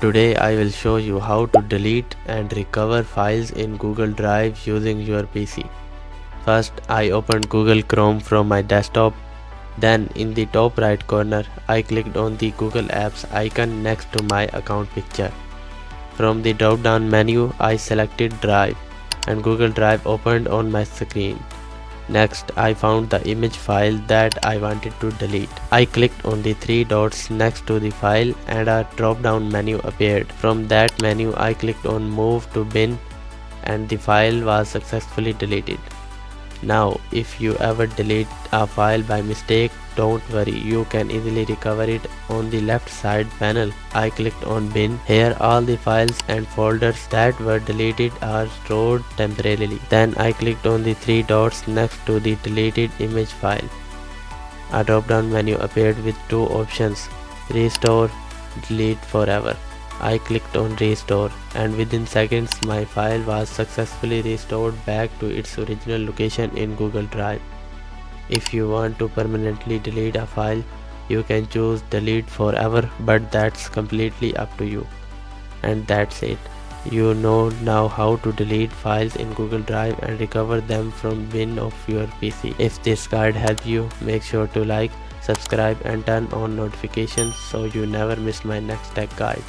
Today I will show you how to delete and recover files in Google Drive using your PC. First, I opened Google Chrome from my desktop. Then in the top right corner, I clicked on the Google Apps icon next to my account picture. From the drop down menu, I selected Drive and Google Drive opened on my screen. Next, I found the image file that I wanted to delete. I clicked on the three dots next to the file and a drop-down menu appeared. From that menu, I clicked on Move to Bin and the file was successfully deleted. Now, if you ever delete a file by mistake, don't worry, you can easily recover it. On the left side panel, I clicked on Bin. Here all the files and folders that were deleted are stored temporarily. Then I clicked on the three dots next to the deleted image file. A drop-down menu appeared with two options: Restore, Delete Forever. I clicked on Restore and within seconds my file was successfully restored back to its original location in Google Drive. If you want to permanently delete a file, you can choose Delete Forever, but that's completely up to you. And that's it. You know now how to delete files in Google Drive and recover them from bin of your PC. If this guide helped you, make sure to like, subscribe and turn on notifications so you never miss my next tech guide.